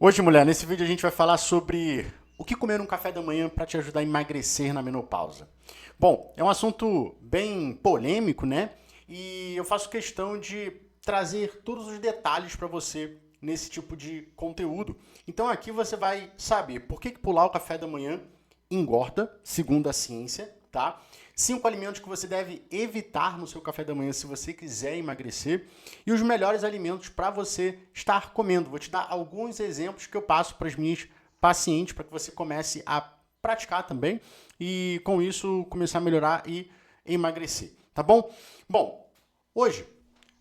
Hoje, mulher, nesse vídeo a gente vai falar sobre o que comer no café da manhã para te ajudar a emagrecer na menopausa. Bom, é um assunto bem polêmico, né? E eu faço questão de trazer todos os detalhes para você nesse tipo de conteúdo. Então aqui você vai saber por que pular o café da manhã engorda, segundo a ciência, tá? 5 alimentos que você deve evitar no seu café da manhã se você quiser emagrecer e os melhores alimentos para você estar comendo. Vou te dar alguns exemplos que eu passo para as minhas pacientes para que você comece a praticar também e com isso começar a melhorar e emagrecer, tá bom? Bom, hoje,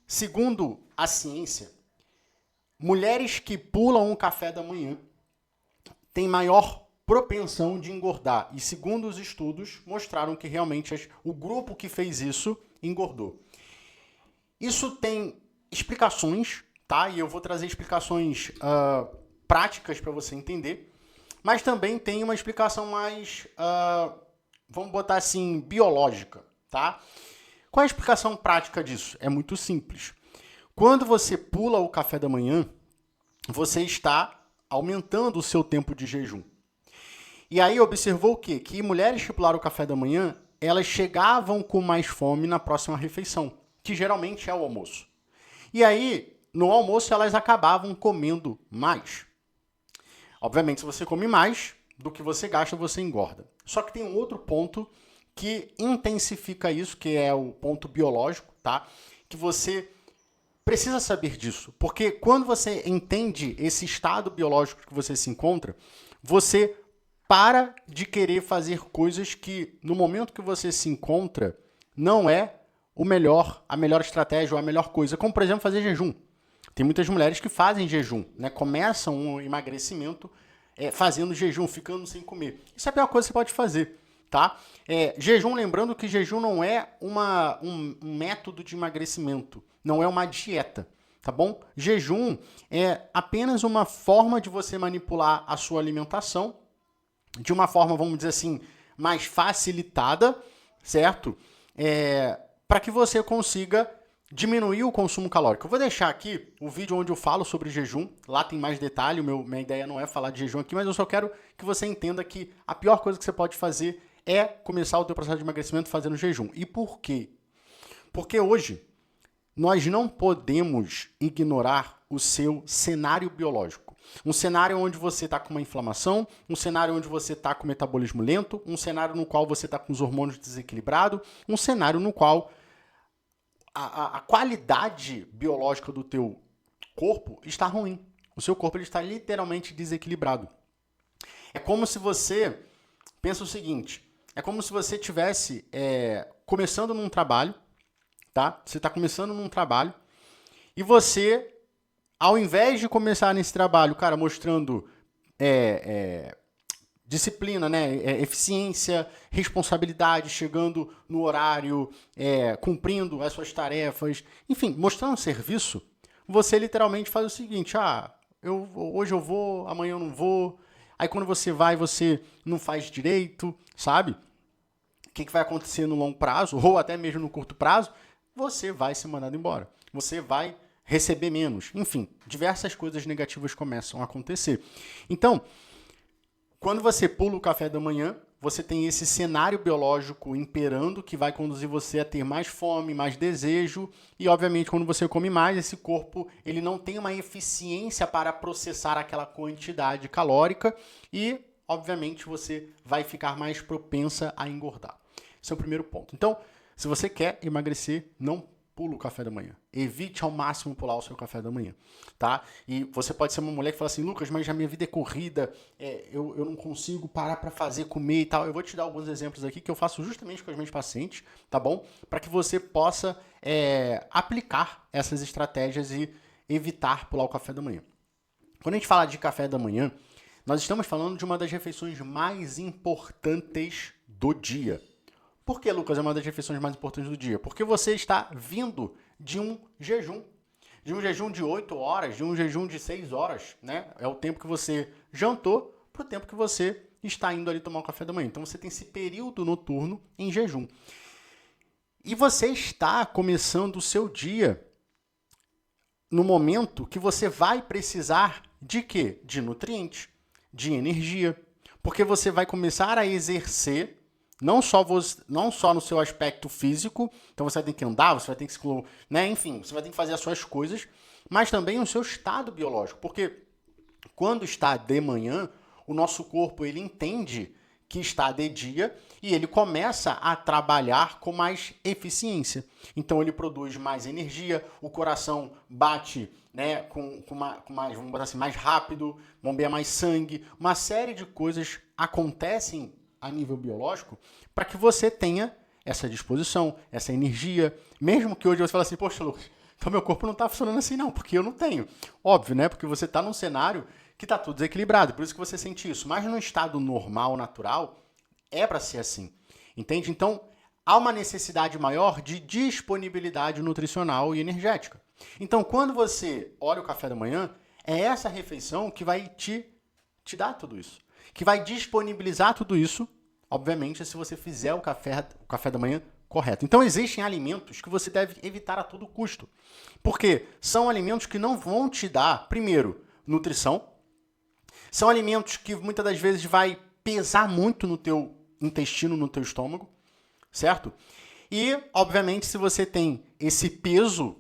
segundo a ciência, mulheres que pulam um café da manhã têm maior propensão de engordar. E segundo os estudos, mostraram que realmente o grupo que fez isso engordou. Isso tem explicações, tá? E eu vou trazer explicações práticas para você entender. Mas também tem uma explicação mais, vamos botar assim, biológica, tá? Qual é a explicação prática disso? É muito simples. Quando você pula o café da manhã, você está aumentando o seu tempo de jejum. E aí observou o quê? Que mulheres que pularam o café da manhã, elas chegavam com mais fome na próxima refeição, que geralmente é o almoço. E aí, no almoço, elas acabavam comendo mais. Obviamente, se você come mais do que você gasta, você engorda. Só que tem um outro ponto que intensifica isso, que é o ponto biológico, tá? Que você precisa saber disso, porque quando você entende esse estado biológico que você se encontra, você para de querer fazer coisas que, no momento que você se encontra, não é a melhor estratégia ou a melhor coisa, como, por exemplo, fazer jejum. Tem muitas mulheres que fazem jejum, né? Começam um emagrecimento fazendo jejum, ficando sem comer. Isso é a pior coisa que você pode fazer, tá? Jejum, lembrando que jejum não é um método de emagrecimento, não é uma dieta, tá bom? Jejum é apenas uma forma de você manipular a sua alimentação de uma forma, vamos dizer assim, mais facilitada, certo? Para que você consiga diminuir o consumo calórico. Eu vou deixar aqui o vídeo onde eu falo sobre jejum, lá tem mais detalhe, minha ideia não é falar de jejum aqui, mas eu só quero que você entenda que a pior coisa que você pode fazer é começar o teu processo de emagrecimento fazendo jejum. E por quê? Porque hoje nós não podemos ignorar o seu cenário biológico. Um cenário onde você está com uma inflamação, um cenário onde você está com metabolismo lento, um cenário no qual você está com os hormônios desequilibrados, um cenário no qual a qualidade biológica do teu corpo está ruim. O seu corpo ele está literalmente desequilibrado. É como se você, pensa o seguinte, é como se você estivesse começando num trabalho, tá? Você está começando num trabalho e você, ao invés de começar nesse trabalho, cara, mostrando disciplina, né? Eficiência, responsabilidade, chegando no horário, cumprindo as suas tarefas, enfim, mostrando serviço, você literalmente faz o seguinte, hoje eu vou, amanhã eu não vou, aí quando você vai, você não faz direito, sabe? O que vai acontecer no longo prazo, ou até mesmo no curto prazo? Você vai ser mandado embora. Você vai receber menos. Enfim, diversas coisas negativas começam a acontecer. Então, quando você pula o café da manhã, você tem esse cenário biológico imperando que vai conduzir você a ter mais fome, mais desejo e, obviamente, quando você come mais, esse corpo ele não tem uma eficiência para processar aquela quantidade calórica e, obviamente, você vai ficar mais propensa a engordar. Esse é o primeiro ponto. Então, se você quer emagrecer, não pula o café da manhã. Evite ao máximo pular o seu café da manhã, tá? E você pode ser uma mulher que fala assim, Lucas, mas a minha vida é corrida, eu não consigo parar para fazer, comer e tal. Eu vou te dar alguns exemplos aqui que eu faço justamente com as minhas pacientes, tá bom? Para que você possa aplicar essas estratégias e evitar pular o café da manhã. Quando a gente fala de café da manhã, nós estamos falando de uma das refeições mais importantes do dia. Por que, Lucas, é uma das refeições mais importantes do dia? Porque você está vindo de um jejum. De um jejum de 8 horas, de um jejum de 6 horas, né? É o tempo que você jantou para o tempo que você está indo ali tomar o café da manhã. Então você tem esse período noturno em jejum. E você está começando o seu dia no momento que você vai precisar de quê? De nutrientes, de energia. Porque você vai começar a exercer não só no seu aspecto físico, então você vai ter que andar, você vai ter que né? Enfim, você vai ter que fazer as suas coisas, mas também o seu estado biológico. Porque quando está de manhã, o nosso corpo ele entende que está de dia e ele começa a trabalhar com mais eficiência. Então ele produz mais energia, o coração bate, né, com mais, vamos botar assim, mais rápido, bombeia mais sangue, uma série de coisas acontecem a nível biológico para que você tenha essa disposição, essa energia, mesmo que hoje você fale assim, poxa, Lucas, então meu corpo não está funcionando assim não, porque eu não tenho. Óbvio, né, porque você está num cenário que está tudo desequilibrado, por isso que você sente isso. Mas no estado normal, natural, é para ser assim, entende? Então, há uma necessidade maior de disponibilidade nutricional e energética. Então, quando você olha o café da manhã, é essa refeição que vai te dar tudo isso, que vai disponibilizar tudo isso, obviamente, se você fizer o café da manhã correto. Então, existem alimentos que você deve evitar a todo custo, porque são alimentos que não vão te dar, primeiro, nutrição, são alimentos que muitas das vezes vai pesar muito no teu intestino, no teu estômago, certo? E, obviamente, se você tem esse peso,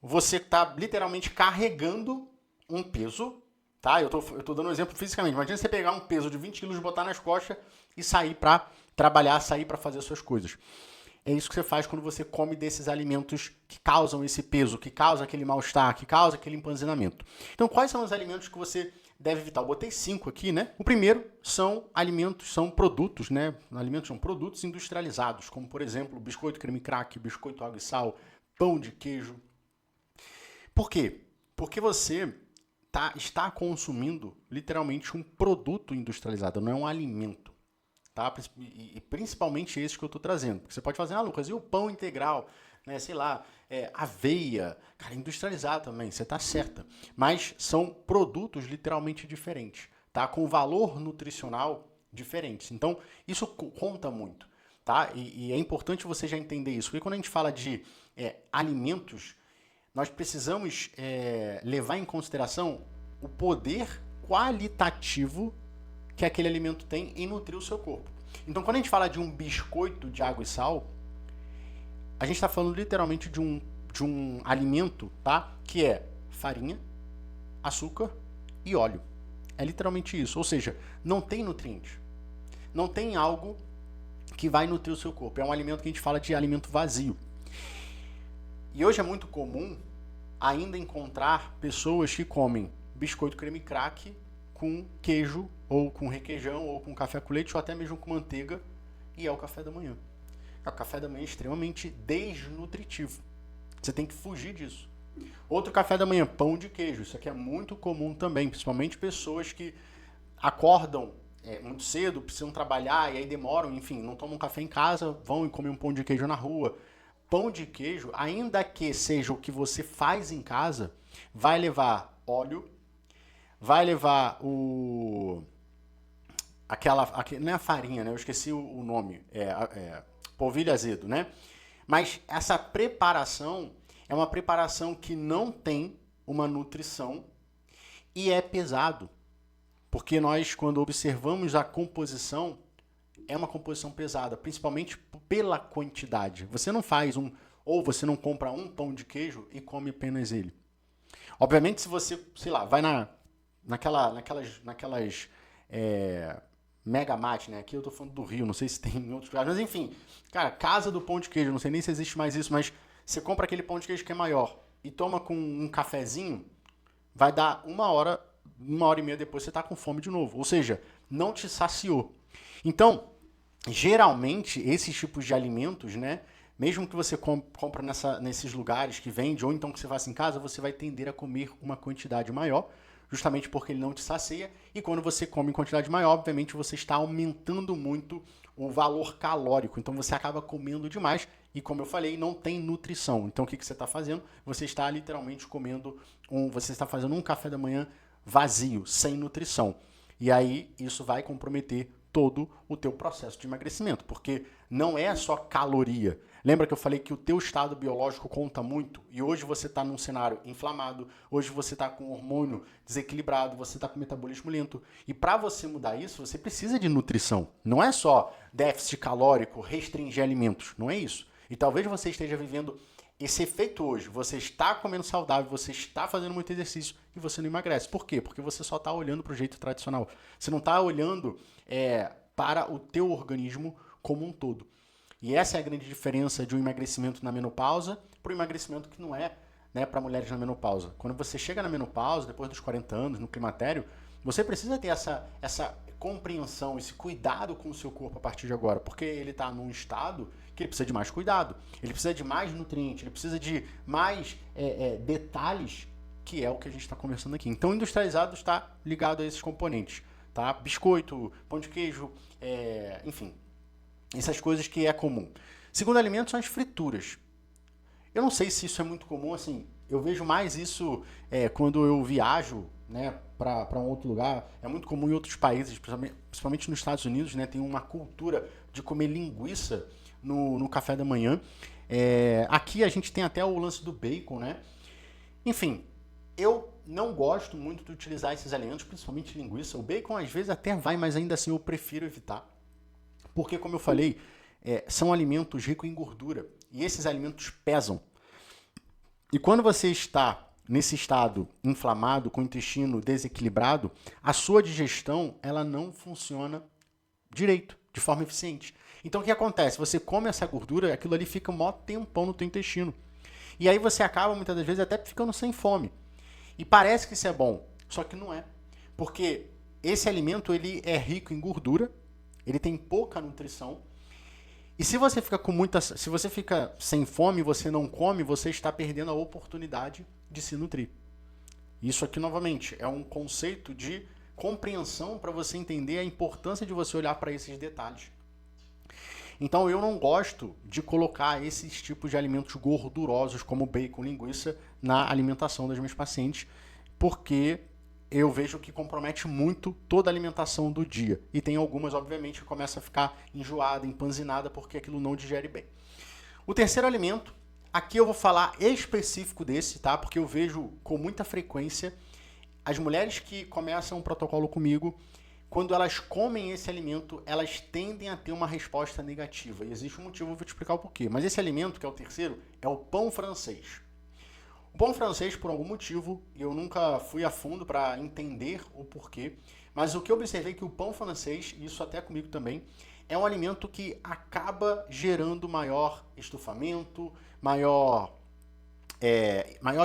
você está literalmente carregando um peso, tá? Eu tô dando um exemplo fisicamente. Imagina você pegar um peso de 20 quilos, botar nas costas e sair para trabalhar, sair para fazer as suas coisas. É isso que você faz quando você come desses alimentos que causam esse peso, que causam aquele mal-estar, que causam aquele empanzinamento. Então, quais são os alimentos que você deve evitar? Eu botei 5 aqui, né? O primeiro são alimentos, são produtos, né? Alimentos são produtos industrializados, como, por exemplo, biscoito creme crack, biscoito água e sal, pão de queijo. Por quê? Porque você está consumindo, literalmente, um produto industrializado, não é um alimento. Tá? E principalmente esse que eu estou trazendo. Porque você pode fazer, Lucas, e o pão integral? Né? Sei lá, aveia, cara, industrializado também, você está certa. Mas são produtos literalmente diferentes, tá? Com valor nutricional diferentes. Então, isso conta muito, tá? E é importante você já entender isso. Porque quando a gente fala de alimentos, nós precisamos levar em consideração o poder qualitativo que aquele alimento tem em nutrir o seu corpo. Então, quando a gente fala de um biscoito de água e sal, a gente está falando literalmente de um alimento, tá? Que é farinha, açúcar e óleo. É literalmente isso. Ou seja, não tem nutrientes. Não tem algo que vai nutrir o seu corpo. É um alimento que a gente fala de alimento vazio. E hoje é muito comum ainda encontrar pessoas que comem biscoito creme crack com queijo, ou com requeijão, ou com café com leite, ou até mesmo com manteiga, e é o café da manhã. O café da manhã é extremamente desnutritivo. Você tem que fugir disso. Outro café da manhã, pão de queijo. Isso aqui é muito comum também, principalmente pessoas que acordam muito cedo, precisam trabalhar, e aí demoram, enfim, não tomam café em casa, vão e comem um pão de queijo na rua. Pão de queijo, ainda que seja o que você faz em casa, vai levar óleo, vai levar não é a farinha, né? Eu esqueci o nome. Polvilho azedo, né? Mas essa preparação é uma preparação que não tem uma nutrição e é pesado. Porque nós, quando observamos a composição, é uma composição pesada, principalmente pela quantidade. Você não faz ou você não compra um pão de queijo e come apenas ele. Obviamente, se você, sei lá, vai naquelas Mega Mate, né? Aqui eu tô falando do Rio, não sei se tem em outros lugares, mas enfim, cara, casa do pão de queijo, não sei nem se existe mais isso, mas você compra aquele pão de queijo que é maior e toma com um cafezinho, vai dar 1 hora e meia depois você tá com fome de novo, ou seja, não te saciou. Então, geralmente, esses tipos de alimentos, né? Mesmo que você compra nesses lugares que vende, ou então que você faça em casa, você vai tender a comer uma quantidade maior, justamente porque ele não te sacia, e quando você come em quantidade maior, obviamente você está aumentando muito o valor calórico, então você acaba comendo demais, e como eu falei, não tem nutrição. Então o que você está fazendo? Você está literalmente você está fazendo um café da manhã vazio, sem nutrição. E aí isso vai comprometer todo o teu processo de emagrecimento, porque não é só caloria. Lembra que eu falei que o teu estado biológico conta muito? E hoje você está num cenário inflamado, hoje você está com hormônio desequilibrado, você está com metabolismo lento. E para você mudar isso, você precisa de nutrição. Não é só déficit calórico, restringir alimentos. Não é isso. E talvez você esteja vivendo esse efeito hoje. Você está comendo saudável, você está fazendo muito exercício e você não emagrece. Por quê? Porque você só está olhando para o jeito tradicional. Você não está olhando para o teu organismo como um todo. E essa é a grande diferença de um emagrecimento na menopausa para um emagrecimento que não é, né, para mulheres na menopausa. Quando você chega na menopausa, depois dos 40 anos, no climatério, você precisa ter essa compreensão, esse cuidado com o seu corpo a partir de agora, porque ele está num estado que ele precisa de mais cuidado, ele precisa de mais nutrientes, ele precisa de mais detalhes, que é o que a gente está conversando aqui. Então, o industrializado está ligado a esses componentes, tá? Biscoito, pão de queijo, enfim, essas coisas que é comum. Segundo alimento são as frituras. Eu não sei se isso é muito comum, assim, eu vejo mais isso quando eu viajo, né, para um outro lugar. É muito comum em outros países, principalmente nos Estados Unidos, né, tem uma cultura de comer linguiça no café da manhã. Aqui a gente tem até o lance do bacon, né? Enfim, eu não gosto muito de utilizar esses alimentos, principalmente linguiça. O bacon às vezes até vai, mas ainda assim eu prefiro evitar. Porque, como eu falei, são alimentos ricos em gordura. E esses alimentos pesam. E quando você está nesse estado inflamado, com o intestino desequilibrado, a sua digestão ela não funciona direito, de forma eficiente. Então o que acontece? Você come essa gordura, aquilo ali fica um maior tempão no teu intestino. E aí você acaba, muitas das vezes, até ficando sem fome. E parece que isso é bom, só que não é. Porque esse alimento ele é rico em gordura, ele tem pouca nutrição. E se você fica sem fome, você não come, você está perdendo a oportunidade de se nutrir. Isso aqui, novamente, é um conceito de compreensão para você entender a importância de você olhar para esses detalhes. Então, eu não gosto de colocar esses tipos de alimentos gordurosos, como bacon, linguiça, na alimentação das minhas pacientes, porque eu vejo que compromete muito toda a alimentação do dia. E tem algumas, obviamente, que começa a ficar enjoada, empanzinada, porque aquilo não digere bem. O terceiro alimento, aqui eu vou falar específico desse, tá? Porque eu vejo com muita frequência as mulheres que começam um protocolo comigo, quando elas comem esse alimento, elas tendem a ter uma resposta negativa. E existe um motivo, eu vou te explicar o porquê. Mas esse alimento, que é o terceiro, é o pão francês. O pão francês, por algum motivo, eu nunca fui a fundo para entender o porquê, mas o que eu observei é que o pão francês, e isso até comigo também, é um alimento que acaba gerando maior estufamento, maior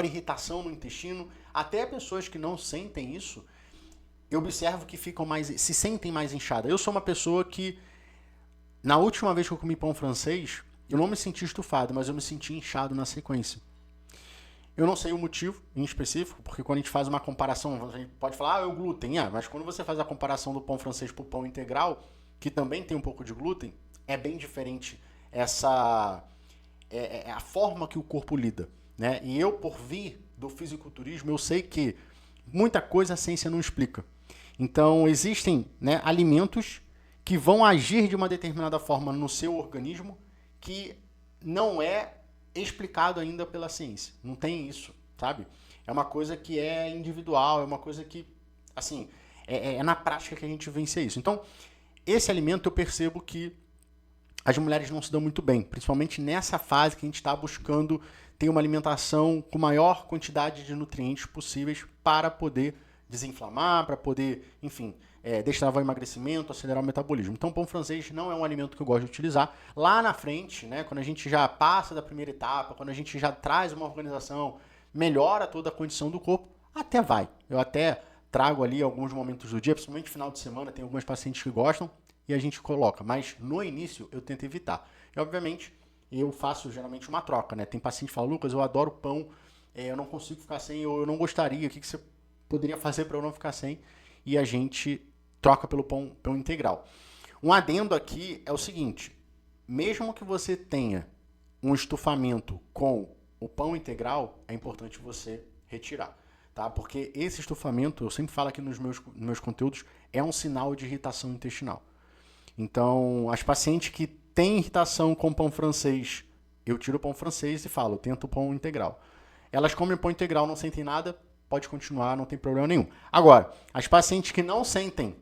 irritação no intestino. Até pessoas que não sentem isso, eu observo que se sentem mais inchadas. Eu sou uma pessoa que, na última vez que eu comi pão francês, eu não me senti estufado, mas eu me senti inchado na sequência. Eu não sei o motivo em específico, porque quando a gente faz uma comparação, a gente pode falar, é o glúten, mas quando você faz a comparação do pão francês para o pão integral, que também tem um pouco de glúten, é bem diferente a forma que o corpo lida, né? E eu, por vir do fisiculturismo, eu sei que muita coisa a ciência não explica. Então, existem, né, alimentos que vão agir de uma determinada forma no seu organismo que não é explicado ainda pela ciência. Não tem isso, sabe? É uma coisa que é individual, é uma coisa que, assim, é na prática que a gente vence isso. Então, esse alimento eu percebo que as mulheres não se dão muito bem, principalmente nessa fase que a gente está buscando ter uma alimentação com maior quantidade de nutrientes possíveis para poder desinflamar, para poder, enfim, destravar o emagrecimento, acelerar o metabolismo. Então, pão francês não é um alimento que eu gosto de utilizar. Lá na frente, né, quando a gente já passa da primeira etapa, quando a gente já traz uma organização, melhora toda a condição do corpo, até vai. Eu até trago ali alguns momentos do dia, principalmente no final de semana, tem algumas pacientes que gostam e a gente coloca. Mas no início eu tento evitar. E, obviamente, eu faço geralmente uma troca, né? Tem paciente que fala, Lucas, eu adoro pão, eu não consigo ficar sem, ou eu não gostaria, o que você poderia fazer para eu não ficar sem? E a gente troca pelo pão integral. Um adendo aqui é o seguinte, mesmo que você tenha um estufamento com o pão integral, é importante você retirar, tá? Porque esse estufamento, eu sempre falo aqui nos meus conteúdos, é um sinal de irritação intestinal. Então, as pacientes que tem irritação com pão francês, eu tiro o pão francês e falo, tento o pão integral. Elas comem pão integral, não sentem nada, pode continuar, não tem problema nenhum. Agora, as pacientes que não sentem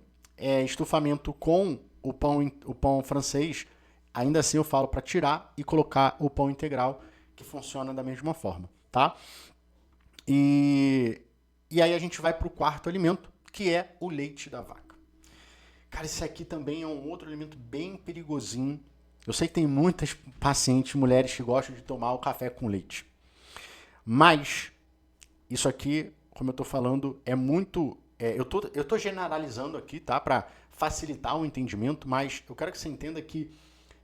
estufamento com o pão francês, ainda assim eu falo para tirar e colocar o pão integral, que funciona da mesma forma, tá? E aí a gente vai para o quarto alimento, que é o leite da vaca. Cara, esse aqui também é um outro alimento bem perigosinho. Eu sei que tem muitas pacientes, mulheres, que gostam de tomar o café com leite. Mas, isso aqui, como eu estou falando, é muito... eu tô generalizando aqui, tá? Para facilitar o entendimento, mas eu quero que você entenda que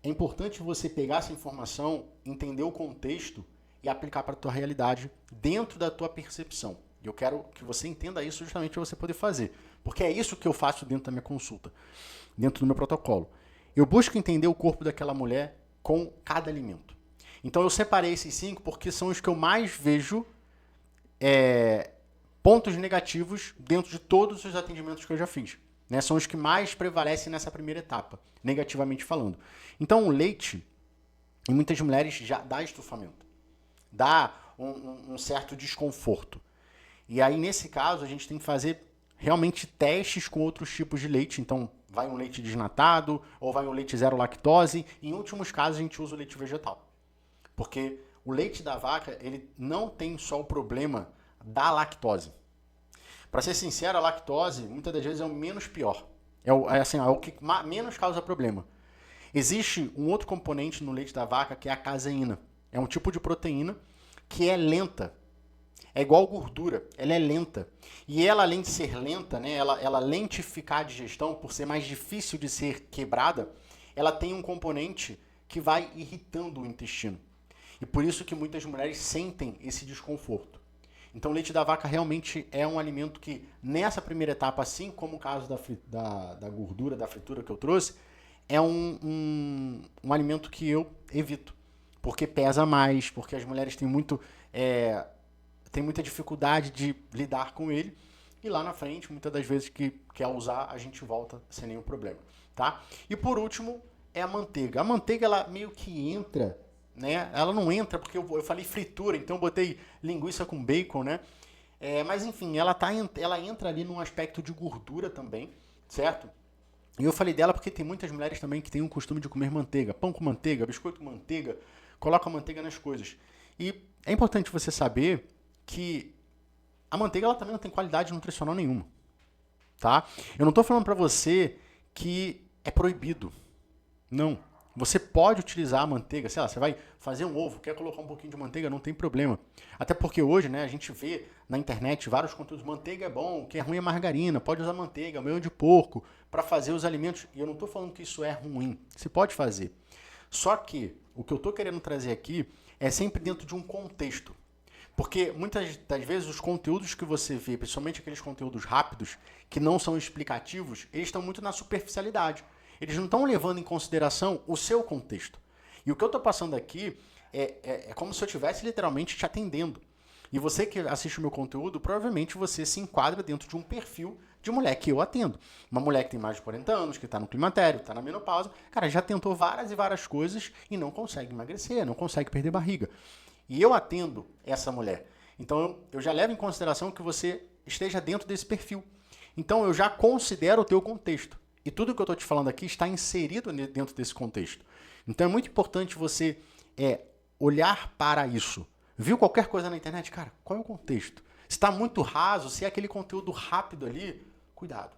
é importante você pegar essa informação, entender o contexto e aplicar para a tua realidade dentro da tua percepção. E eu quero que você entenda isso justamente para você poder fazer. Porque é isso que eu faço dentro da minha consulta, dentro do meu protocolo. Eu busco entender o corpo daquela mulher com cada alimento. Então eu separei esses 5 porque são os que eu mais vejo pontos negativos dentro de todos os atendimentos que eu já fiz. Né? São os que mais prevalecem nessa primeira etapa, negativamente falando. Então o leite, em muitas mulheres, já dá estufamento. Dá um certo desconforto. E aí, nesse caso, a gente tem que fazer realmente testes com outros tipos de leite. Então, vai um leite desnatado ou vai um leite zero lactose. Em últimos casos, a gente usa o leite vegetal. Porque o leite da vaca, ele não tem só o problema da lactose. Para ser sincero, a lactose, muitas das vezes, é o menos pior. É o que menos causa problema. Existe um outro componente no leite da vaca, que é a caseína. É um tipo de proteína que é lenta. É igual gordura, ela é lenta. E ela, além de ser lenta, né, ela lentificar a digestão, por ser mais difícil de ser quebrada, ela tem um componente que vai irritando o intestino. E por isso que muitas mulheres sentem esse desconforto. Então o leite da vaca realmente é um alimento que, nessa primeira etapa, assim como o caso da gordura, da fritura que eu trouxe, é um alimento que eu evito. Porque pesa mais, porque as mulheres têm muita dificuldade de lidar com ele. E lá na frente, muitas das vezes que quer usar, a gente volta sem nenhum problema. Tá? E por último, é a manteiga. A manteiga, ela meio que entra, né? Ela não entra porque eu falei fritura, então eu botei linguiça com bacon, né? Mas enfim, ela entra ali num aspecto de gordura também, certo? E eu falei dela porque tem muitas mulheres também que têm o costume de comer manteiga. Pão com manteiga, biscoito com manteiga, coloca a manteiga nas coisas. E é importante você saber que a manteiga, ela também não tem qualidade nutricional nenhuma, tá? Eu não estou falando para você que é proibido. Não. Você pode utilizar a manteiga, sei lá, você vai fazer um ovo, quer colocar um pouquinho de manteiga, não tem problema. Até porque hoje, né, a gente vê na internet vários conteúdos, manteiga é bom, o que é ruim é margarina, pode usar manteiga, mel de porco, para fazer os alimentos. E eu não estou falando que isso é ruim, você pode fazer. Só que o que eu estou querendo trazer aqui é sempre dentro de um contexto. Porque muitas das vezes os conteúdos que você vê, principalmente aqueles conteúdos rápidos, que não são explicativos, eles estão muito na superficialidade. Eles não estão levando em consideração o seu contexto. E o que eu estou passando aqui é como se eu estivesse literalmente te atendendo. E você que assiste o meu conteúdo, provavelmente você se enquadra dentro de um perfil de mulher que eu atendo. Uma mulher que tem mais de 40 anos, que está no climatério, está na menopausa, cara, já tentou várias e várias coisas e não consegue emagrecer, não consegue perder barriga. E eu atendo essa mulher. Então eu já levo em consideração que você esteja dentro desse perfil. Então eu já considero o teu contexto. E tudo que eu estou te falando aqui está inserido dentro desse contexto. Então é muito importante você olhar para isso. Viu qualquer coisa na internet? Cara, qual é o contexto? Se está muito raso, se é aquele conteúdo rápido ali, cuidado.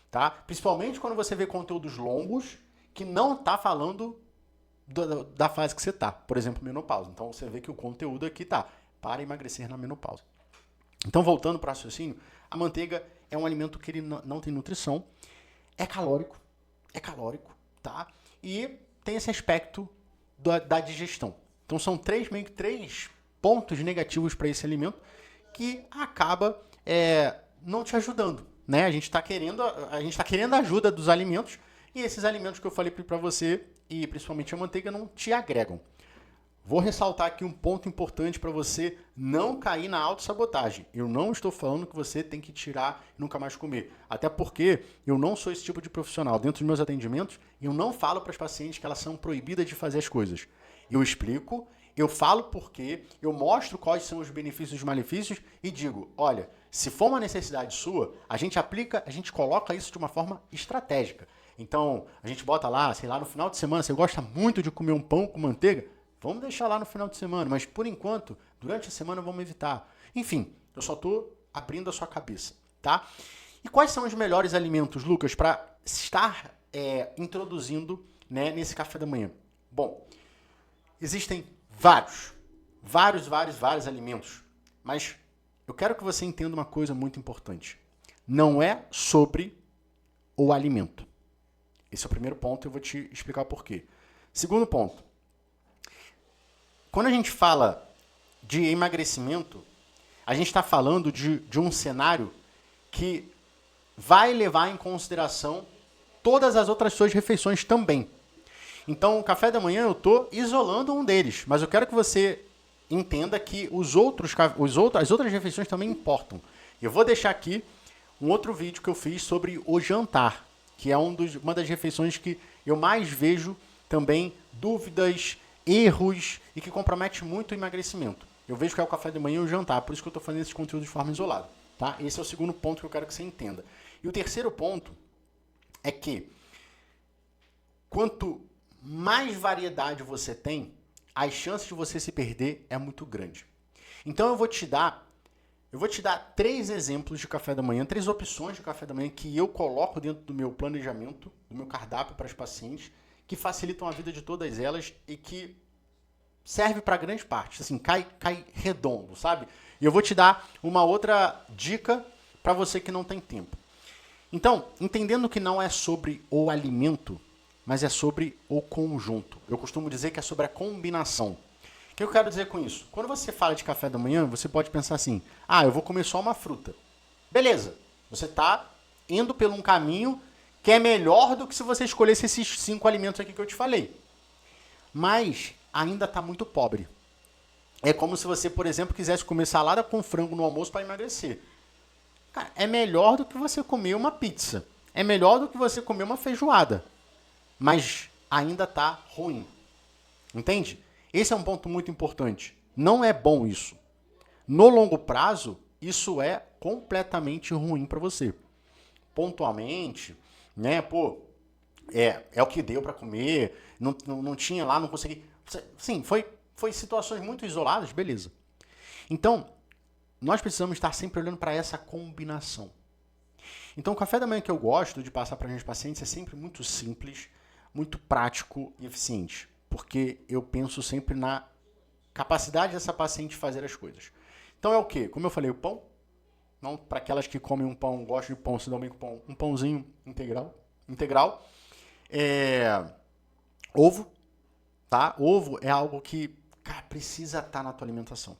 Tá? Principalmente quando você vê conteúdos longos que não está falando da fase que você está. Por exemplo, menopausa. Então você vê que o conteúdo aqui está para emagrecer na menopausa. Então voltando para o raciocínio, a manteiga é um alimento que ele não tem nutrição. É calórico, tá? E tem esse aspecto da digestão. Então são meio que três pontos negativos para esse alimento que acaba não te ajudando, né? A gente está querendo a ajuda dos alimentos e esses alimentos que eu falei para você e principalmente a manteiga não te agregam. vou ressaltar aqui um ponto importante para você não cair na autossabotagem. Eu não estou falando que você tem que tirar e nunca mais comer. Até porque eu não sou esse tipo de profissional. Dentro dos meus atendimentos, eu não falo para as pacientes que elas são proibidas de fazer as coisas. Eu explico, eu falo por quê, eu mostro quais são os benefícios e os malefícios e digo, olha, se for uma necessidade sua, a gente aplica, a gente coloca isso de uma forma estratégica. Então, a gente bota lá, sei lá, no final de semana, você gosta muito de comer um pão com manteiga? Vamos deixar lá no final de semana, mas por enquanto, durante a semana vamos evitar. Enfim, eu só estou abrindo a sua cabeça, tá? E quais são os melhores alimentos, Lucas, para estar introduzindo, né, nesse café da manhã? Bom, existem vários alimentos, mas eu quero que você entenda uma coisa muito importante. Não é sobre o alimento. Esse é o primeiro ponto e eu vou te explicar o porquê. Segundo ponto. Quando a gente fala de emagrecimento, a gente está falando de um cenário que vai levar em consideração todas as outras suas refeições também. Então, o café da manhã eu estou isolando um deles, mas eu quero que você entenda que as outras refeições também importam. Eu vou deixar aqui um outro vídeo que eu fiz sobre o jantar, que é uma das refeições que eu mais vejo também dúvidas, erros e que compromete muito o emagrecimento. Eu vejo que é o café da manhã e o jantar, por isso que eu estou fazendo esse conteúdo de forma isolada. Tá? Esse é o segundo ponto que eu quero que você entenda. E o terceiro ponto é que quanto mais variedade você tem, as chances de você se perder é muito grande. Então eu vou te dar 3 exemplos de café da manhã, 3 opções de café da manhã que eu coloco dentro do meu planejamento, do meu cardápio para as pacientes, que facilitam a vida de todas elas e que serve para grande parte, assim, cai redondo, sabe? E eu vou te dar uma outra dica para você que não tem tempo. Então, entendendo que não é sobre o alimento, mas é sobre o conjunto. Eu costumo dizer que é sobre a combinação. O que eu quero dizer com isso? Quando você fala de café da manhã, você pode pensar assim, eu vou comer só uma fruta. Beleza, você está indo por um caminho que é melhor do que se você escolhesse esses 5 alimentos aqui que eu te falei. Mas ainda está muito pobre. É como se você, por exemplo, quisesse comer salada com frango no almoço para emagrecer. Cara, é melhor do que você comer uma pizza. É melhor do que você comer uma feijoada. Mas ainda está ruim. Entende? Esse é um ponto muito importante. Não é bom isso. No longo prazo, isso é completamente ruim para você. Pontualmente, né? É o que deu para comer, não tinha lá, não consegui. Sim, foi situações muito isoladas, beleza. Então, nós precisamos estar sempre olhando para essa combinação. Então, o café da manhã que eu gosto de passar para os meus pacientes é sempre muito simples, muito prático e eficiente, porque eu penso sempre na capacidade dessa paciente fazer as coisas. Então é o quê? Como eu falei, o pão. Não, para aquelas que comem um pão, gostam de pão, se dão bem com pão, um pãozinho integral. Ovo, tá? Ovo é algo que, cara, precisa estar na tua alimentação.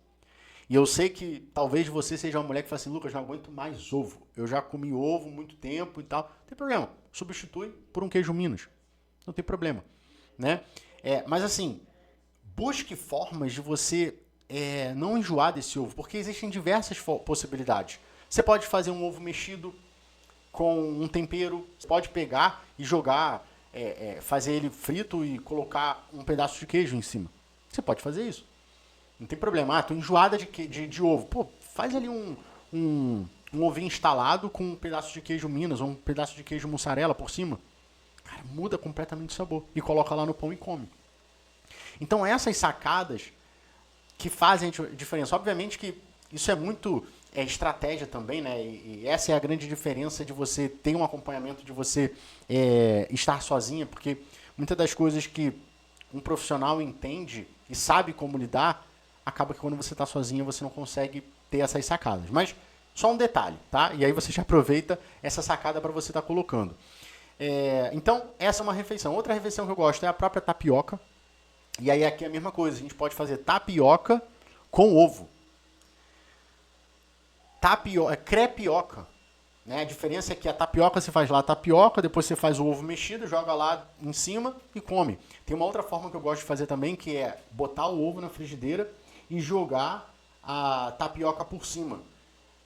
E eu sei que talvez você seja uma mulher que fala assim, Lucas, não aguento mais ovo. Eu já comi ovo muito tempo e tal. Não tem problema. Substitui por um queijo Minas. Não tem problema, né? Mas assim, busque formas de você não enjoar desse ovo, porque existem diversas possibilidades. Você pode fazer um ovo mexido com um tempero, você pode pegar e jogar, fazer ele frito e colocar um pedaço de queijo em cima. Você pode fazer isso. Não tem problema. Tô enjoada de ovo. Pô, faz ali um ovinho instalado com um pedaço de queijo Minas ou um pedaço de queijo mussarela por cima. Cara, muda completamente o sabor. E coloca lá no pão e come. Então essas sacadas que fazem a diferença. Obviamente que isso é muito estratégia também, né? E essa é a grande diferença de você ter um acompanhamento, de você estar sozinha, porque muitas das coisas que um profissional entende e sabe como lidar, acaba que quando você está sozinha você não consegue ter essas sacadas. Mas só um detalhe, tá? E aí você já aproveita essa sacada para você estar colocando. Então, essa é uma refeição. Outra refeição que eu gosto é a própria tapioca. E aí aqui é a mesma coisa. A gente pode fazer tapioca com ovo. Crepioca. né? A diferença é que a tapioca você faz lá a tapioca, depois você faz o ovo mexido, joga lá em cima e come. Tem uma outra forma que eu gosto de fazer também, que é botar o ovo na frigideira e jogar a tapioca por cima.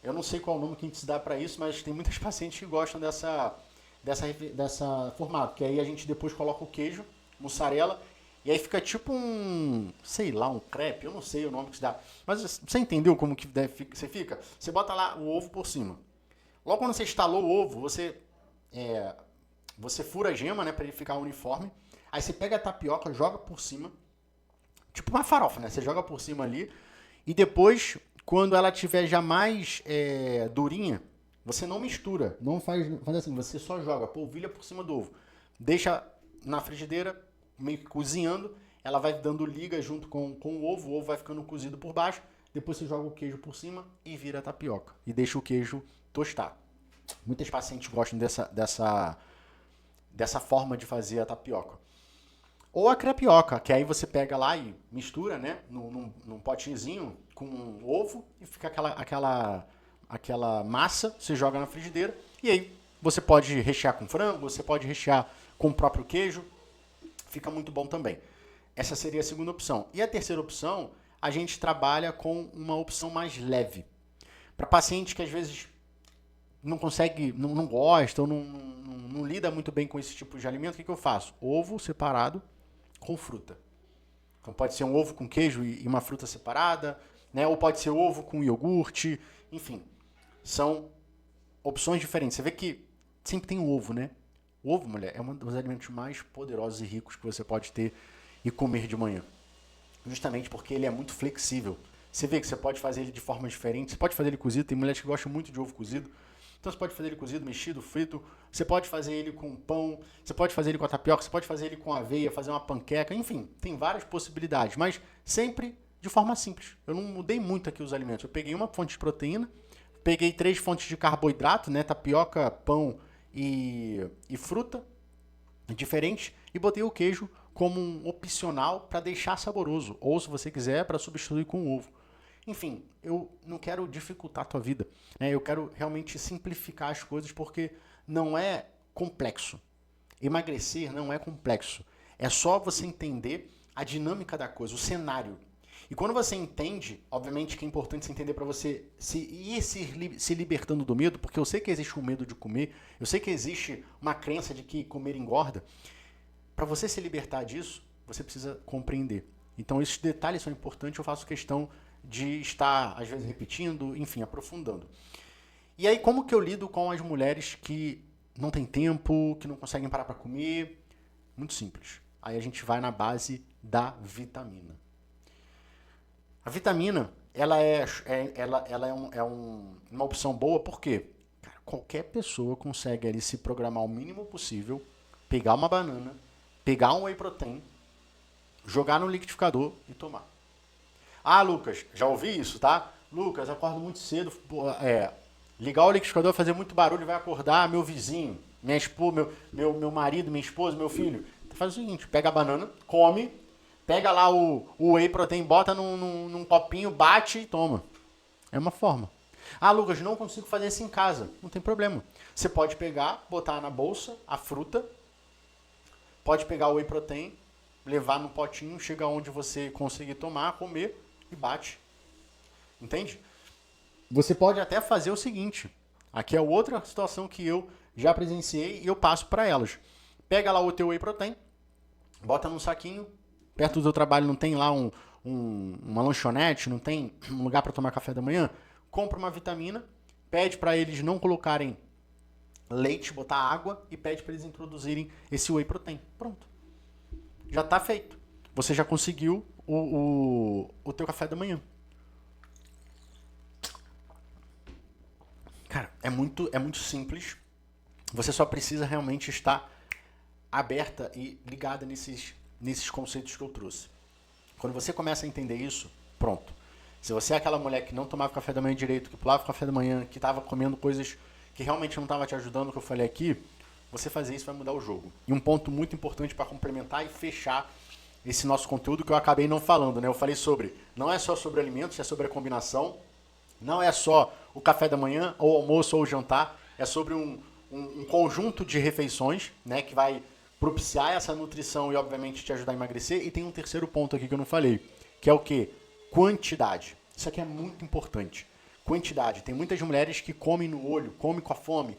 Eu não sei qual o nome que a gente se dá para isso, mas tem muitas pacientes que gostam dessa formato, que aí a gente depois coloca o queijo, mussarela, e aí fica tipo um, sei lá, um crepe, eu não sei o nome que se dá. Mas você entendeu como que você fica? Você bota lá o ovo por cima. Logo quando você estalou o ovo, você fura a gema, né, para ele ficar uniforme. Aí você pega a tapioca, joga por cima, tipo uma farofa, né? Você joga por cima ali e depois, quando ela tiver já mais durinha, você não mistura, não faz assim, você só joga, polvilha por cima do ovo. Deixa na frigideira, meio que cozinhando, ela vai dando liga junto com o ovo vai ficando cozido por baixo, depois você joga o queijo por cima e vira a tapioca. E deixa o queijo tostar. Muitas pacientes gostam dessa forma de fazer a tapioca. Ou a crepioca, que aí você pega lá e mistura, né, num potinhozinho com ovo e fica aquela massa, você joga na frigideira e aí você pode rechear com frango, você pode rechear com o próprio queijo, fica muito bom também. Essa seria a segunda opção. E a terceira opção, a gente trabalha com uma opção mais leve. Para paciente que às vezes não consegue, não gosta ou não lida muito bem com esse tipo de alimento, o que eu faço? Ovo separado com fruta. Então pode ser um ovo com queijo e uma fruta separada, né? Ou pode ser ovo com iogurte, enfim. São opções diferentes. Você vê que sempre tem o ovo, né? O ovo, mulher, é um dos alimentos mais poderosos e ricos que você pode ter e comer de manhã. Justamente porque ele é muito flexível. Você vê que você pode fazer ele de forma diferente. Você pode fazer ele cozido. Tem mulheres que gostam muito de ovo cozido. Então você pode fazer ele cozido, mexido, frito. Você pode fazer ele com pão. Você pode fazer ele com a tapioca. Você pode fazer ele com aveia, fazer uma panqueca. Enfim, tem várias possibilidades. Mas sempre de forma simples. Eu não mudei muito aqui os alimentos. Eu peguei uma fonte de proteína. Peguei 3 fontes de carboidrato, né? Tapioca, pão e fruta diferente. E botei o queijo como um opcional para deixar saboroso. Ou se você quiser, para substituir com ovo. Enfim, eu não quero dificultar a tua vida, né? Eu quero realmente simplificar as coisas porque não é complexo. Emagrecer não é complexo. É só você entender a dinâmica da coisa, o cenário. E quando você entende, obviamente que é importante você entender para você se libertando do medo, porque eu sei que existe o medo de comer, eu sei que existe uma crença de que comer engorda. Para você se libertar disso, você precisa compreender. Então esses detalhes são importantes, eu faço questão de estar, às vezes, repetindo, enfim, aprofundando. E aí, como que eu lido com as mulheres que não têm tempo, que não conseguem parar para comer? Muito simples. Aí a gente vai na base da vitamina. A vitamina, uma opção boa porque cara, qualquer pessoa consegue ali se programar o mínimo possível, pegar uma banana, pegar um whey protein, jogar no liquidificador e tomar. Ah, Lucas, já ouvi isso, tá? Lucas, acordo muito cedo, ligar o liquidificador, fazer muito barulho, vai acordar meu vizinho, minha esposa, meu marido, minha esposa, meu filho. Faz o seguinte, pega a banana, come, pega lá o whey protein, bota num copinho, bate e toma. É uma forma. Ah, Lucas, não consigo fazer isso em casa. Não tem problema. Você pode pegar, botar na bolsa a fruta, pode pegar o whey protein, levar no potinho, chega onde você conseguir tomar, comer e bate. Entende? Você pode até fazer o seguinte. Aqui é outra situação que eu já presenciei e eu passo para elas. Pega lá o teu whey protein, bota num saquinho. Perto do teu trabalho não tem lá uma lanchonete, não tem um lugar para tomar café da manhã? Compra uma vitamina, pede para eles não colocarem leite, botar água e pede para eles introduzirem esse whey protein. Pronto. Já está feito. Você já conseguiu o teu café da manhã. Cara, é muito simples. Você só precisa realmente estar aberta e ligada nesses conceitos que eu trouxe. Quando você começa a entender isso, pronto. Se você é aquela mulher que não tomava café da manhã direito, que pulava o café da manhã, que estava comendo coisas que realmente não estava te ajudando, que eu falei aqui, você fazer isso vai mudar o jogo. E um ponto muito importante para complementar e fechar esse nosso conteúdo que eu acabei não falando, né? Eu falei não é só sobre alimentos, é sobre a combinação, não é só o café da manhã, ou o almoço, ou o jantar, é sobre um conjunto de refeições, né, que vai propiciar essa nutrição e, obviamente, te ajudar a emagrecer. E tem um terceiro ponto aqui que eu não falei, que é o quê? Quantidade. Isso aqui é muito importante. Quantidade. Tem muitas mulheres que comem no olho, comem com a fome,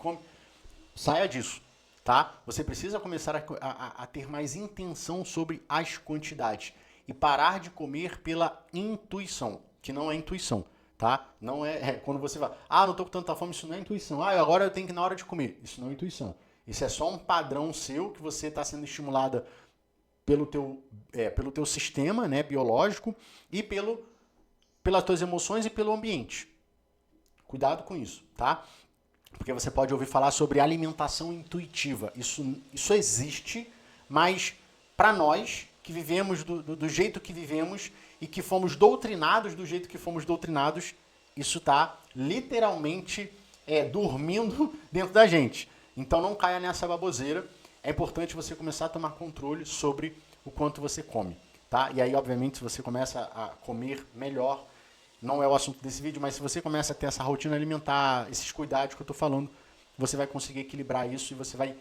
saia disso, tá? Você precisa começar a ter mais intenção sobre as quantidades e parar de comer pela intuição, que não é intuição, tá? Não quando você vai, não tô com tanta fome, isso não é intuição. Agora eu tenho que ir na hora de comer. Isso não é intuição. Isso é só um padrão seu que você está sendo estimulada pelo teu sistema, né, biológico e pelas tuas emoções e pelo ambiente. Cuidado com isso, tá? Porque você pode ouvir falar sobre alimentação intuitiva. Isso existe, mas para nós que vivemos do jeito que vivemos e que fomos doutrinados do jeito que fomos doutrinados, isso está literalmente dormindo dentro da gente. Então não caia nessa baboseira. É importante você começar a tomar controle sobre o quanto você come, tá? E aí, obviamente, se você começa a comer melhor, não é o assunto desse vídeo, mas se você começa a ter essa rotina alimentar, esses cuidados que eu estou falando, você vai conseguir equilibrar isso e você vai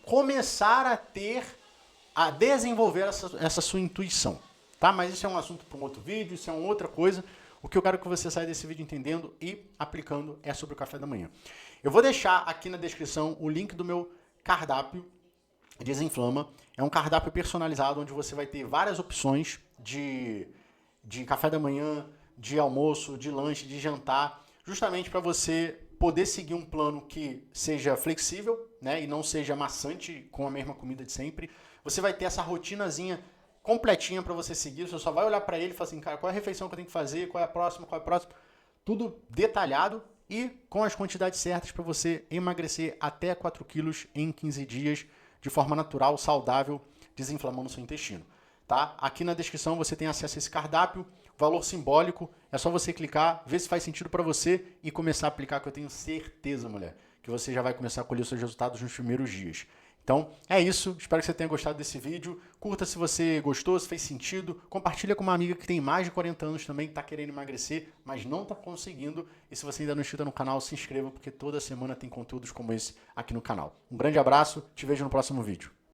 começar a desenvolver essa sua intuição, tá? Mas isso é um assunto para um outro vídeo, isso é uma outra coisa. O que eu quero que você saia desse vídeo entendendo e aplicando é sobre o café da manhã. Eu vou deixar aqui na descrição o link do meu cardápio Desinflama. É um cardápio personalizado onde você vai ter várias opções de café da manhã, de almoço, de lanche, de jantar, justamente para você poder seguir um plano que seja flexível, né, e não seja maçante com a mesma comida de sempre. Você vai ter essa rotinazinha completinha para você seguir. Você só vai olhar para ele e falar assim, cara, qual é a refeição que eu tenho que fazer, qual é a próxima. Tudo detalhado e com as quantidades certas para você emagrecer até 4 quilos em 15 dias de forma natural, saudável, desinflamando o seu intestino. Tá? Aqui na descrição você tem acesso a esse cardápio, valor simbólico, é só você clicar, ver se faz sentido para você e começar a aplicar, que eu tenho certeza, mulher, que você já vai começar a colher os seus resultados nos primeiros dias. Então, é isso. Espero que você tenha gostado desse vídeo. Curta se você gostou, se fez sentido. Compartilha com uma amiga que tem mais de 40 anos também, que está querendo emagrecer, mas não está conseguindo. E se você ainda não é inscrito no canal, se inscreva, porque toda semana tem conteúdos como esse aqui no canal. Um grande abraço, te vejo no próximo vídeo.